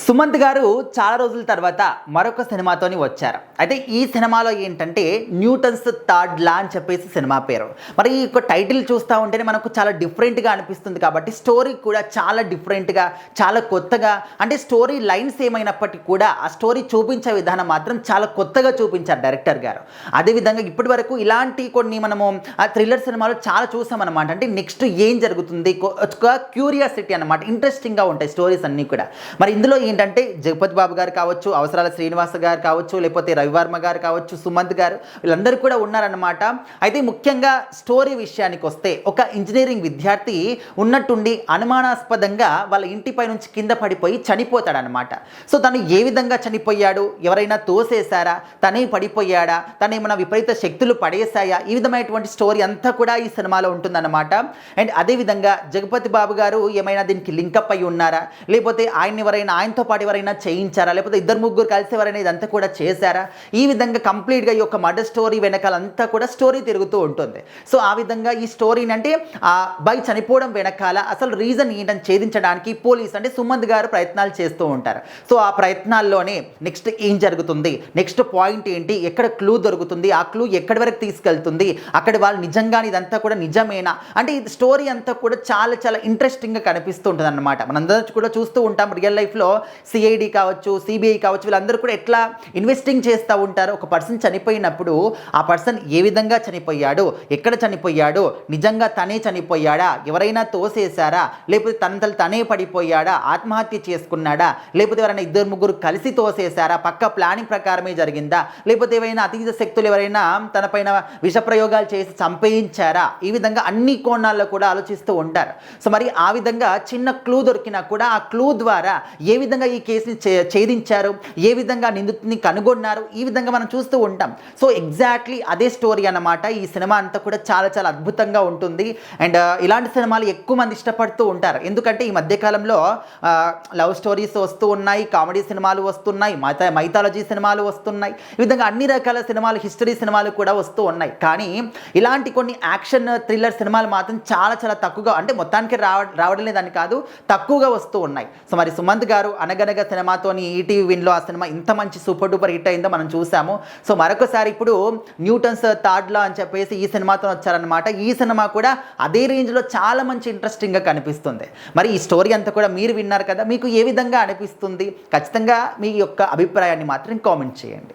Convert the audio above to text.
సుమంత్ గారు చాలా రోజుల తర్వాత మరొక సినిమాతోని వచ్చారు. అయితే ఈ సినిమాలో ఏంటంటే న్యూటన్స్ థర్డ్ లా అని చెప్పేసి సినిమా పేరు. మరి ఈ యొక్క టైటిల్ చూస్తూ ఉంటేనే మనకు చాలా డిఫరెంట్గా అనిపిస్తుంది కాబట్టి స్టోరీ కూడా చాలా డిఫరెంట్గా, చాలా కొత్తగా, అంటే స్టోరీ లైన్స్ ఏమైనప్పటికీ కూడా ఆ స్టోరీ చూపించే విధానం మాత్రం చాలా కొత్తగా చూపించారు డైరెక్టర్ గారు. అదేవిధంగా ఇప్పటి వరకు ఇలాంటి కొన్ని మనము థ్రిల్లర్ సినిమాలు చాలా చూసామన్నమాట. అంటే నెక్స్ట్ ఏం జరుగుతుంది, ఒక క్యూరియాసిటీ అనమాట, ఇంట్రెస్టింగ్గా ఉంటాయి స్టోరీస్ అన్నీ కూడా. మరి ఇందులో ఏంటంటే జగపతి బాబు గారు కావచ్చు, అవసరాల శ్రీనివాస గారు కావచ్చు, లేకపోతే రవివర్మ గారు కావచ్చు, సుమంత్ గారు, వీళ్ళందరూ కూడా ఉన్నారన్నమాట. అయితే ముఖ్యంగా స్టోరీ విషయానికి వస్తే ఒక ఇంజనీరింగ్ విద్యార్థి ఉన్నట్టుండి అనుమానాస్పదంగా వాళ్ళ ఇంటిపై నుంచి కింద పడిపోయి చనిపోతాడనమాట. సో తను ఏ విధంగా చనిపోయాడు, ఎవరైనా తోసేశారా, తనే పడిపోయాడా, తను ఏమైనా విపరీత శక్తులు పడేశాయా, ఈ విధమైనటువంటి స్టోరీ అంతా కూడా ఈ సినిమాలో ఉంటుందన్నమాట. అండ్ అదేవిధంగా జగపతి బాబు గారు ఏమైనా దీనికి లింకప్ అయి ఉన్నారా, లేకపోతే ఆయనతో పాటు ఎవరైనా చేయించారా, లేకపోతే ఇద్దరు ముగ్గురు కలిసి ఎవరైనా ఇదంతా కూడా చేశారా, ఈ విధంగా కంప్లీట్గా ఈ యొక్క మర్డర్ స్టోరీ వెనకాలంతా కూడా స్టోరీ తిరుగుతూ ఉంటుంది. సో ఆ విధంగా ఈ స్టోరీని అంటే ఆ అబ్బాయి చనిపోవడం వెనకాల అసలు రీజన్ ఏంటని ఛేదించడానికి పోలీస్ అంటే సుమంత్ గారు ప్రయత్నాలు చేస్తూ ఉంటారు. సో ఆ ప్రయత్నాల్లోనే నెక్స్ట్ ఏం జరుగుతుంది, నెక్స్ట్ పాయింట్ ఏంటి, ఎక్కడ క్లూ దొరుకుతుంది, ఆ క్లూ ఎక్కడి వరకు తీసుకెళ్తుంది, అక్కడ వాళ్ళు నిజంగానే ఇదంతా కూడా నిజమేనా, అంటే ఈ స్టోరీ అంతా కూడా చాలా చాలా ఇంట్రెస్టింగ్గా కనిపిస్తూ ఉంటుంది అన్నమాట. మనందరూ కూడా చూస్తూ ఉంటాం రియల్ లైఫ్లో సిఐడి కావచ్చు, సిబిఐ కావచ్చు, వీళ్ళందరూ కూడా ఎట్లా ఇన్వెస్టింగ్ చేస్తూ ఉంటారు. ఒక పర్సన్ చనిపోయినప్పుడు ఆ పర్సన్ ఏ విధంగా చనిపోయాడు, ఎక్కడ చనిపోయాడు, నిజంగా తనే చనిపోయాడా, ఎవరైనా తోసేశారా, లేకపోతే తనే పడిపోయాడా, ఆత్మహత్య చేసుకున్నాడా, లేకపోతే ఎవరైనా ఇద్దరు ముగ్గురు కలిసి తోసేశారా, పక్క ప్లానింగ్ ప్రకారమే జరిగిందా, లేకపోతే ఏవైనా అతీత శక్తులు ఎవరైనా తనపైన విషప్రయోగాలు చేసి చంపేయించారా, ఈ విధంగా అన్ని కోణాల్లో కూడా ఆలోచిస్తూ ఉంటారు. సో మరి ఆ విధంగా చిన్న క్లూ దొరికినా కూడా ఆ క్లూ ద్వారా ఏ విధంగా ఈ కేసుని ఛేదించారు, ఏ విధంగా నిందితుని కనుగొన్నారు, ఈ విధంగా మనం చూస్తూ ఉంటాం. సో ఎగ్జాక్ట్లీ అదే స్టోరీ అన్నమాట. ఈ సినిమా అంతా కూడా చాలా చాలా అద్భుతంగా ఉంటుంది. అండ్ ఇలాంటి సినిమాలు ఎక్కువ మంది ఇష్టపడుతూ ఉంటారు. ఎందుకంటే ఈ మధ్యకాలంలో లవ్ స్టోరీస్ వస్తూ ఉన్నాయి, కామెడీ సినిమాలు వస్తున్నాయి, మైథాలజీ సినిమాలు వస్తున్నాయి, ఈ విధంగా అన్ని రకాల సినిమాలు, హిస్టరీ సినిమాలు కూడా వస్తూ ఉన్నాయి. కానీ ఇలాంటి కొన్ని యాక్షన్ థ్రిల్లర్ సినిమాలు మాత్రం చాలా చాలా తక్కువగా, అంటే మొత్తానికి రావడం లేదని కాదు, తక్కువగా వస్తూ ఉన్నాయి. సో మరి సుమంత్ గారు అనగనగా సినిమాతోని ఈటీవీ విన్లో ఆ సినిమా ఇంత మంచి సూపర్ డూపర్ హిట్ అయిందో మనం చూసాము. సో మరొకసారి ఇప్పుడు న్యూటన్స్ థర్డ్ లా అని చెప్పేసి ఈ సినిమాతో వచ్చారనమాట. ఈ సినిమా కూడా అదే రేంజ్లో చాలా మంచి ఇంట్రెస్టింగ్గా కనిపిస్తుంది. మరి ఈ స్టోరీ అంతా కూడా మీరు విన్నారు కదా, మీకు ఏ విధంగా అనిపిస్తుంది? ఖచ్చితంగా మీ యొక్క అభిప్రాయాన్ని మాత్రం కామెంట్ చేయండి.